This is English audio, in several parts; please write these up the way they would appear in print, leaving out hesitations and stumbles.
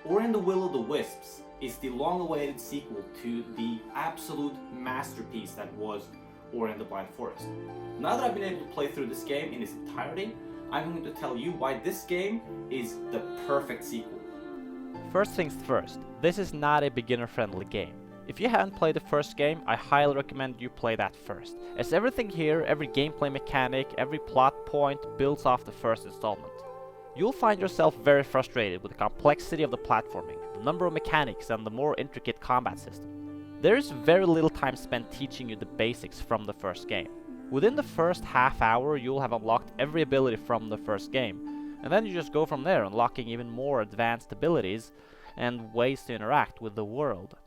Ori and the Will of the Wisps is the long-awaited sequel to the absolute masterpiece that was Ori and the Blind Forest. Now that I've been able to play through this game in its entirety, I'm going to tell you why this game is the perfect sequel. First things first, this is not a beginner-friendly game. If you haven't played the first game, I highly recommend you play that first, as everything here, every gameplay mechanic, every plot point builds off the first installment. You'll find yourself very frustrated with the complexity of the platforming, the number of mechanics, and the more intricate combat system. There is very little time spent teaching you the basics from the first game. Within the first half hour, you'll have unlocked every ability from the first game, and then you just go from there, unlocking even more advanced abilities and ways to interact with the world.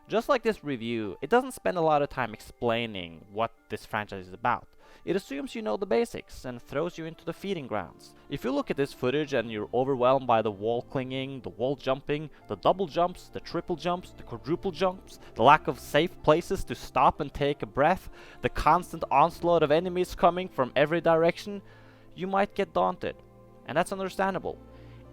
Just like this review, it doesn't spend a lot of time explaining what this franchise is about. It assumes you know the basics and throws you into the feeding grounds. If you look at this footage and you're overwhelmed by the wall clinging, the wall jumping, the double jumps, the triple jumps, the quadruple jumps, the lack of safe places to stop and take a breath, the constant onslaught of enemies coming from every direction, you might get daunted. And that's understandable.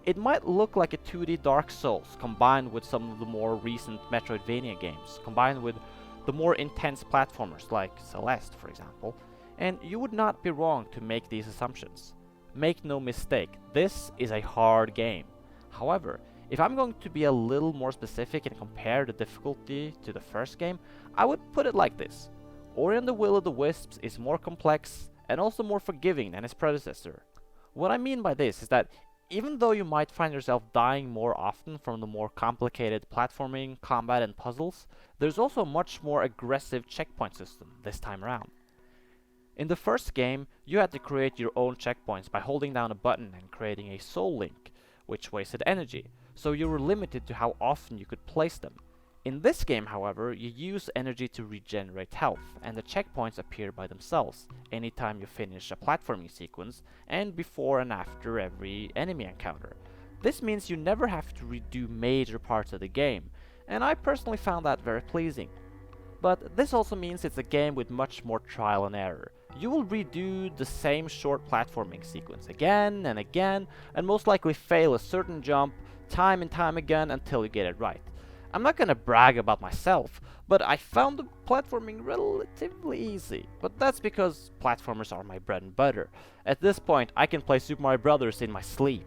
It might look like a 2D Dark Souls combined with some of the more recent Metroidvania games, combined with the more intense platformers like Celeste, for example, and you would not be wrong to make these assumptions. Make no mistake, this is a hard game. However, if I'm going to be a little more specific and compare the difficulty to the first game, I would put it like this. Ori and the Will of the Wisps is more complex and also more forgiving than its predecessor. What I mean by this is that even though you might find yourself dying more often from the more complicated platforming, combat, and puzzles, there's also a much more aggressive checkpoint system this time around. In the first game, you had to create your own checkpoints by holding down a button and creating a soul link, which wasted energy, so you were limited to how often you could place them. In this game, however, you use energy to regenerate health, and the checkpoints appear by themselves anytime you finish a platforming sequence and before and after every enemy encounter. This means you never have to redo major parts of the game, and I personally found that very pleasing. But this also means it's a game with much more trial and error. You will redo the same short platforming sequence again and again, and most likely fail a certain jump time and time again until you get it right. I'm not gonna brag about myself, but I found the platforming relatively easy. But that's because platformers are my bread and butter. At this point, I can play Super Mario Bros. In my sleep.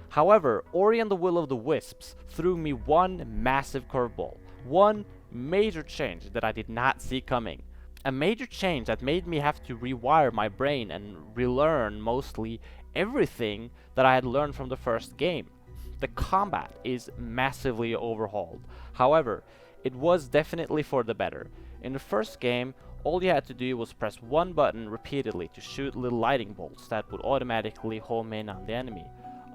However, Ori and the Will of the Wisps threw me one massive curveball. One major change that I did not see coming. A major change that made me have to rewire my brain and relearn mostly everything that I had learned from the first game. The combat is massively overhauled. However, it was definitely for the better. In the first game, all you had to do was press one button repeatedly to shoot little lightning bolts that would automatically home in on the enemy.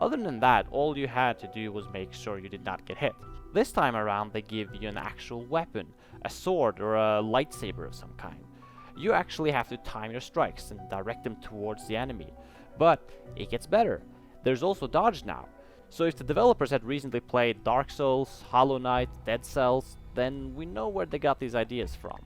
Other than that, all you had to do was make sure you did not get hit. This time around, they give you an actual weapon, a sword or a lightsaber of some kind. You actually have to time your strikes and direct them towards the enemy. But it gets better. There's also dodge now. So if the developers had recently played Dark Souls, Hollow Knight, Dead Cells, then we know where they got these ideas from.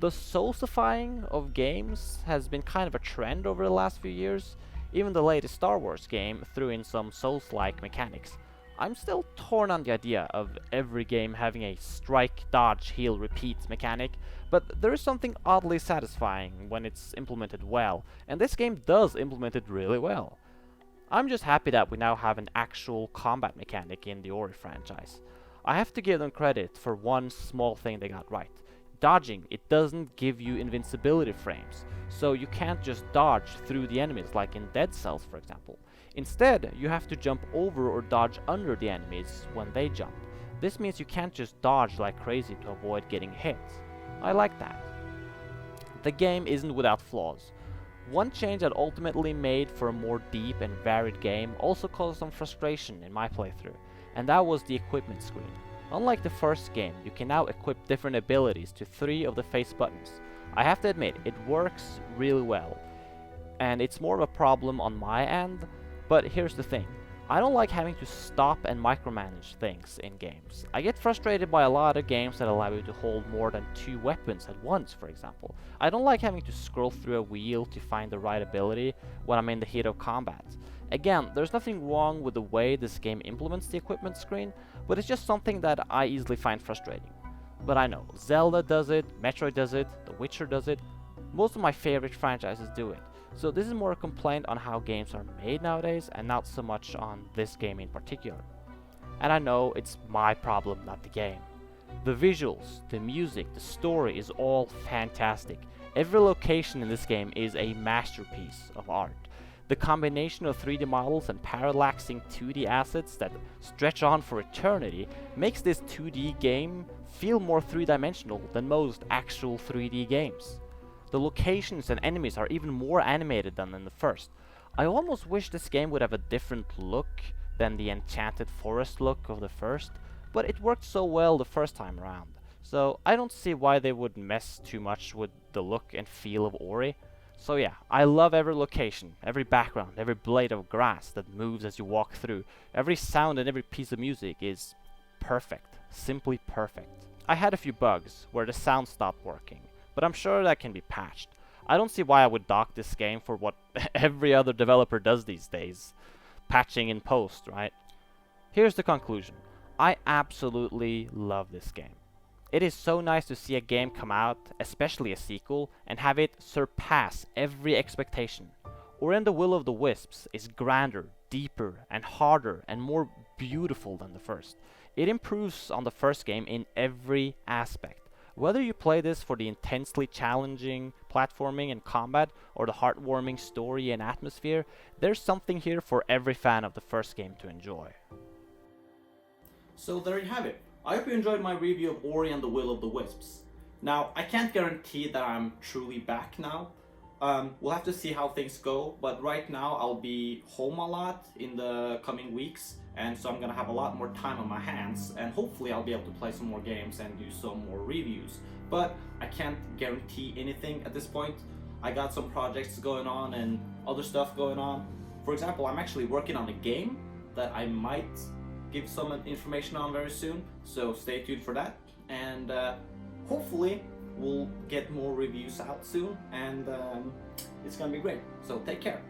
The Soulsifying of games has been kind of a trend over the last few years. Even the latest Star Wars game threw in some Souls-like mechanics. I'm still torn on the idea of every game having a strike, dodge, heal, repeat mechanic, but there is something oddly satisfying when it's implemented well, and this game does implement it really well. I'm just happy that we now have an actual combat mechanic in the Ori franchise. I have to give them credit for one small thing they got right. Dodging, it doesn't give you invincibility frames, so you can't just dodge through the enemies like in Dead Cells, for example. Instead, you have to jump over or dodge under the enemies when they jump. This means you can't just dodge like crazy to avoid getting hit. I like that. The game isn't without flaws. One change that ultimately made for a more deep and varied game also caused some frustration in my playthrough, and that was the equipment screen. Unlike the first game, you can now equip different abilities to 3 of the face buttons. I have to admit, it works really well, and it's more of a problem on my end, but here's the thing. I don't like having to stop and micromanage things in games. I get frustrated by a lot of games that allow you to hold more than 2 weapons at once, for example. I don't like having to scroll through a wheel to find the right ability when I'm in the heat of combat. Again, there's nothing wrong with the way this game implements the equipment screen, but it's just something that I easily find frustrating. But I know, Zelda does it, Metroid does it, The Witcher does it, most of my favorite franchises do it. So this is more a complaint on how games are made nowadays and not so much on this game in particular. And I know it's my problem, not the game. The visuals, the music, the story is all fantastic. Every location in this game is a masterpiece of art. The combination of 3D models and parallaxing 2D assets that stretch on for eternity makes this 2D game feel more three-dimensional than most actual 3D games. The locations and enemies are even more animated than in the first. I almost wish this game would have a different look than the enchanted forest look of the first, but it worked so well the first time around, so I don't see why they would mess too much with the look and feel of Ori. So yeah, I love every location, every background, every blade of grass that moves as you walk through. Every sound and every piece of music is perfect, simply perfect. I had a few bugs where the sound stopped working, but I'm sure that can be patched. I don't see why I would dock this game for what every other developer does these days. Patching in post, right? Here's the conclusion. I absolutely love this game. It is so nice to see a game come out, especially a sequel, and have it surpass every expectation. Ori and the Will of the Wisps is grander, deeper, and harder, and more beautiful than the first. It improves on the first game in every aspect. Whether you play this for the intensely challenging platforming and combat, or the heartwarming story and atmosphere, there's something here for every fan of the first game to enjoy. So there you have it. I hope you enjoyed my review of Ori and the Will of the Wisps. Now, I can't guarantee that I'm truly back now. We'll have to see how things go, but right now I'll be home a lot in the coming weeks, and so I'm gonna have a lot more time on my hands, and hopefully I'll be able to play some more games and do some more reviews. But I can't guarantee anything at this point. I got some projects going on and other stuff going on. For example, I'm actually working on a game that I might give some information on very soon, so stay tuned for that. And hopefully we'll get more reviews out soon, and it's gonna be great. So take care.